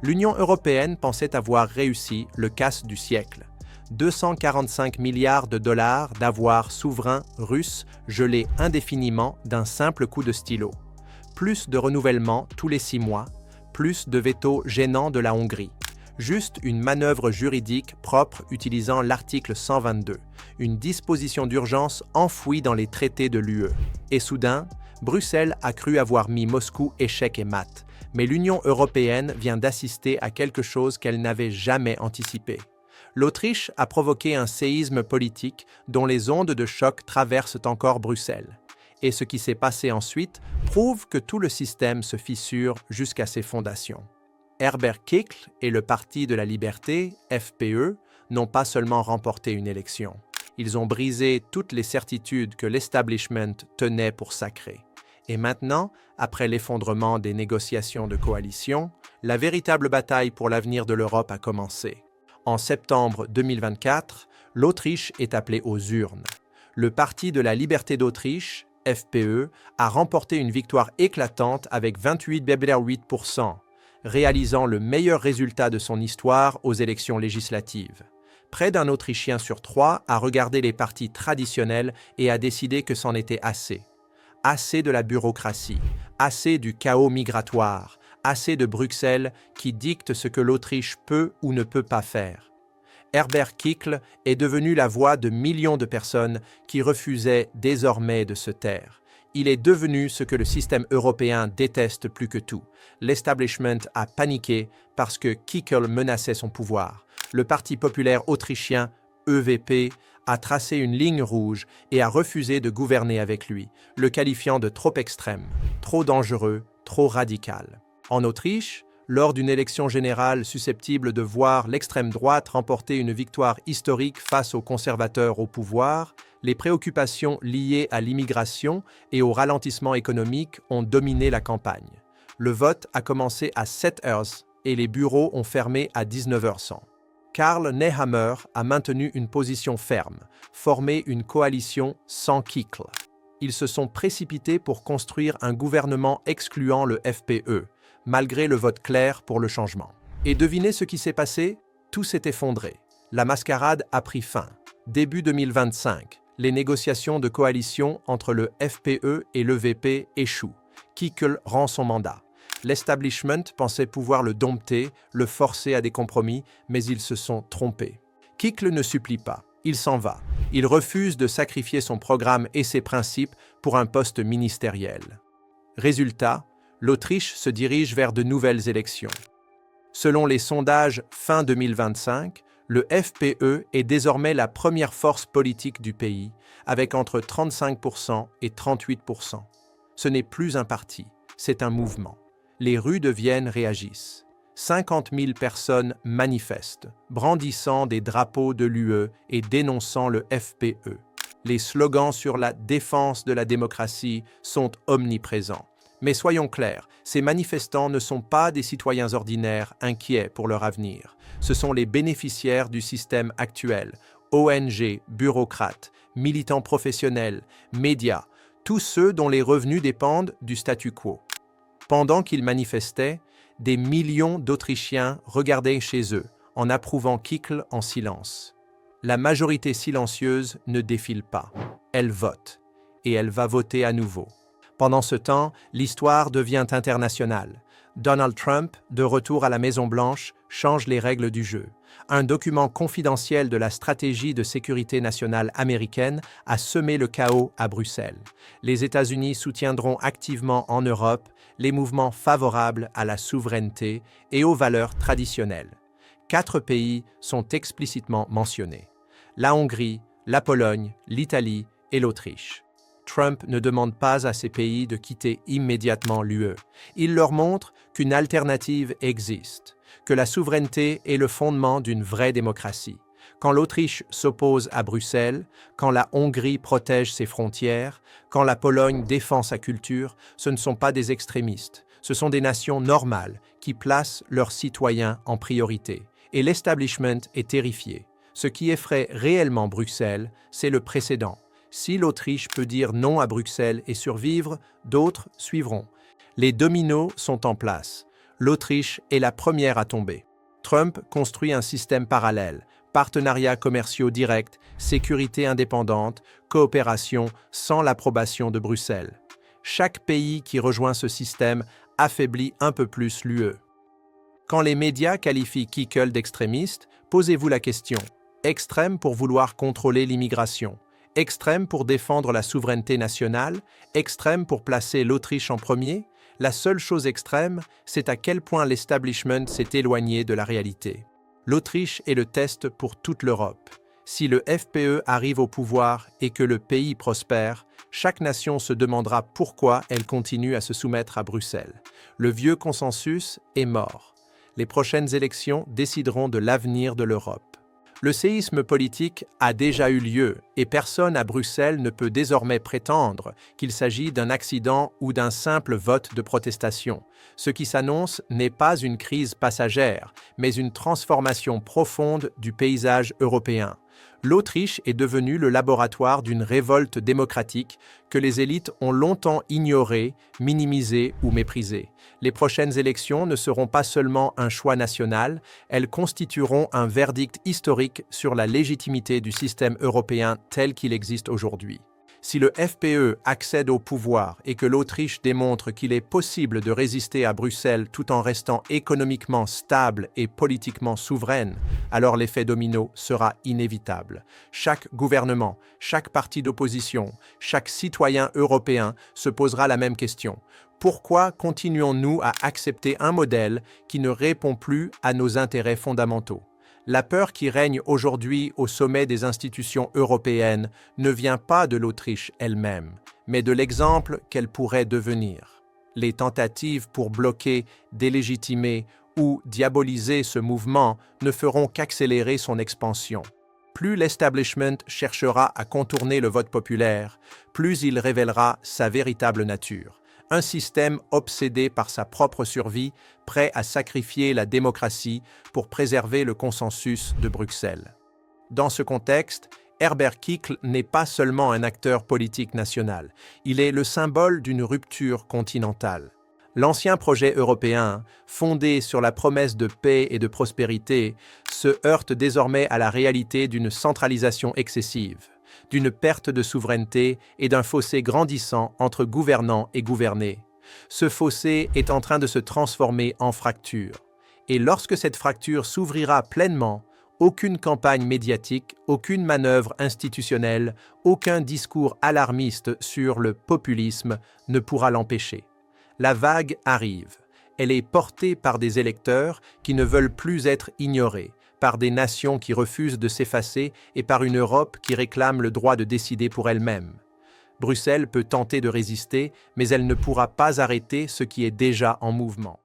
L'Union européenne pensait avoir réussi le casse du siècle. 245 milliards de dollars d'avoirs souverains russes gelés indéfiniment d'un simple coup de stylo. Plus de renouvellement tous les 6 mois, plus de veto gênant de la Hongrie. Juste une manœuvre juridique propre utilisant l'article 122, une disposition d'urgence enfouie dans les traités de l'UE. Et soudain, Bruxelles a cru avoir mis Moscou échec et mat, mais l'Union européenne vient d'assister à quelque chose qu'elle n'avait jamais anticipé. L'Autriche a provoqué un séisme politique dont les ondes de choc traversent encore Bruxelles. Et ce qui s'est passé ensuite prouve que tout le système se fissure jusqu'à ses fondations. Herbert Kickl et le Parti de la Liberté, FPE, n'ont pas seulement remporté une élection. Ils ont brisé toutes les certitudes que l'establishment tenait pour sacrées. Et maintenant, après l'effondrement des négociations de coalition, la véritable bataille pour l'avenir de l'Europe a commencé. En septembre 2024, l'Autriche est appelée aux urnes. Le Parti de la Liberté d'Autriche, FPE, a remporté une victoire éclatante avec 28,8%, réalisant le meilleur résultat de son histoire aux élections législatives. Près d'un Autrichien sur 3 a regardé les partis traditionnels et a décidé que c'en était assez. Assez de la bureaucratie, assez du chaos migratoire, assez de Bruxelles qui dicte ce que l'Autriche peut ou ne peut pas faire. Herbert Kickl est devenu la voix de millions de personnes qui refusaient désormais de se taire. Il est devenu ce que le système européen déteste plus que tout. L'establishment a paniqué parce que Kickl menaçait son pouvoir. Le Parti populaire autrichien, EVP, a tracé une ligne rouge et a refusé de gouverner avec lui, le qualifiant de trop extrême, trop dangereux, trop radical. En Autriche, lors d'une élection générale susceptible de voir l'extrême droite remporter une victoire historique face aux conservateurs au pouvoir, les préoccupations liées à l'immigration et au ralentissement économique ont dominé la campagne. Le vote a commencé à 7 heures et les bureaux ont fermé à 19h100. Karl Nehammer a maintenu une position ferme, formé une coalition sans Kickl. Ils se sont précipités pour construire un gouvernement excluant le FPE, malgré le vote clair pour le changement. Et devinez ce qui s'est passé? Tout s'est effondré. La mascarade a pris fin. Début 2025, les négociations de coalition entre le FPE et l'EVP échouent. Kickl rend son mandat. L'establishment pensait pouvoir le dompter, le forcer à des compromis, mais ils se sont trompés. Kickl ne supplie pas, il s'en va. Il refuse de sacrifier son programme et ses principes pour un poste ministériel. Résultat, l'Autriche se dirige vers de nouvelles élections. Selon les sondages fin 2025, le FPE est désormais la première force politique du pays, avec entre 35% et 38%. Ce n'est plus un parti, c'est un mouvement. Les rues de Vienne réagissent. 50 000 personnes manifestent, brandissant des drapeaux de l'UE et dénonçant le FPE. Les slogans sur la défense de la démocratie sont omniprésents. Mais soyons clairs, ces manifestants ne sont pas des citoyens ordinaires inquiets pour leur avenir. Ce sont les bénéficiaires du système actuel, ONG, bureaucrates, militants professionnels, médias, tous ceux dont les revenus dépendent du statu quo. Pendant qu'ils manifestaient, des millions d'Autrichiens regardaient chez eux, en approuvant Kickl en silence. La majorité silencieuse ne défile pas. Elle vote. Et elle va voter à nouveau. Pendant ce temps, l'histoire devient internationale. Donald Trump, de retour à la Maison-Blanche, change les règles du jeu. Un document confidentiel de la stratégie de sécurité nationale américaine a semé le chaos à Bruxelles. Les États-Unis soutiendront activement en Europe les mouvements favorables à la souveraineté et aux valeurs traditionnelles. 4 pays sont explicitement mentionnés: la Hongrie, la Pologne, l'Italie et l'Autriche. Trump ne demande pas à ces pays de quitter immédiatement l'UE. Il leur montre qu'une alternative existe, que la souveraineté est le fondement d'une vraie démocratie. Quand l'Autriche s'oppose à Bruxelles, quand la Hongrie protège ses frontières, quand la Pologne défend sa culture, ce ne sont pas des extrémistes, ce sont des nations normales qui placent leurs citoyens en priorité. Et l'establishment est terrifié. Ce qui effraie réellement Bruxelles, c'est le précédent. Si l'Autriche peut dire non à Bruxelles et survivre, d'autres suivront. Les dominos sont en place. L'Autriche est la première à tomber. Trump construit un système parallèle, partenariats commerciaux directs, sécurité indépendante, coopération sans l'approbation de Bruxelles. Chaque pays qui rejoint ce système affaiblit un peu plus l'UE. Quand les médias qualifient Kickel d'extrémiste, posez-vous la question. Extrême pour vouloir contrôler l'immigration, extrême pour défendre la souveraineté nationale, extrême pour placer l'Autriche en premier? La seule chose extrême, c'est à quel point l'establishment s'est éloigné de la réalité. L'Autriche est le test pour toute l'Europe. Si le FPE arrive au pouvoir et que le pays prospère, chaque nation se demandera pourquoi elle continue à se soumettre à Bruxelles. Le vieux consensus est mort. Les prochaines élections décideront de l'avenir de l'Europe. Le séisme politique a déjà eu lieu et personne à Bruxelles ne peut désormais prétendre qu'il s'agit d'un accident ou d'un simple vote de protestation. Ce qui s'annonce n'est pas une crise passagère, mais une transformation profonde du paysage européen. L'Autriche est devenue le laboratoire d'une révolte démocratique que les élites ont longtemps ignorée, minimisée ou méprisée. Les prochaines élections ne seront pas seulement un choix national, elles constitueront un verdict historique sur la légitimité du système européen tel qu'il existe aujourd'hui. Si le FPE accède au pouvoir et que l'Autriche démontre qu'il est possible de résister à Bruxelles tout en restant économiquement stable et politiquement souveraine, alors l'effet domino sera inévitable. Chaque gouvernement, chaque parti d'opposition, chaque citoyen européen se posera la même question. Pourquoi continuons-nous à accepter un modèle qui ne répond plus à nos intérêts fondamentaux? La peur qui règne aujourd'hui au sommet des institutions européennes ne vient pas de l'Autriche elle-même, mais de l'exemple qu'elle pourrait devenir. Les tentatives pour bloquer, délégitimer ou diaboliser ce mouvement ne feront qu'accélérer son expansion. Plus l'establishment cherchera à contourner le vote populaire, plus il révélera sa véritable nature. Un système obsédé par sa propre survie, prêt à sacrifier la démocratie pour préserver le consensus de Bruxelles. Dans ce contexte, Herbert Kickl n'est pas seulement un acteur politique national, il est le symbole d'une rupture continentale. L'ancien projet européen, fondé sur la promesse de paix et de prospérité, se heurte désormais à la réalité d'une centralisation excessive, d'une perte de souveraineté et d'un fossé grandissant entre gouvernants et gouvernés. Ce fossé est en train de se transformer en fracture. Et lorsque cette fracture s'ouvrira pleinement, aucune campagne médiatique, aucune manœuvre institutionnelle, aucun discours alarmiste sur le populisme ne pourra l'empêcher. La vague arrive. Elle est portée par des électeurs qui ne veulent plus être ignorés, par des nations qui refusent de s'effacer et par une Europe qui réclame le droit de décider pour elle-même. Bruxelles peut tenter de résister, mais elle ne pourra pas arrêter ce qui est déjà en mouvement.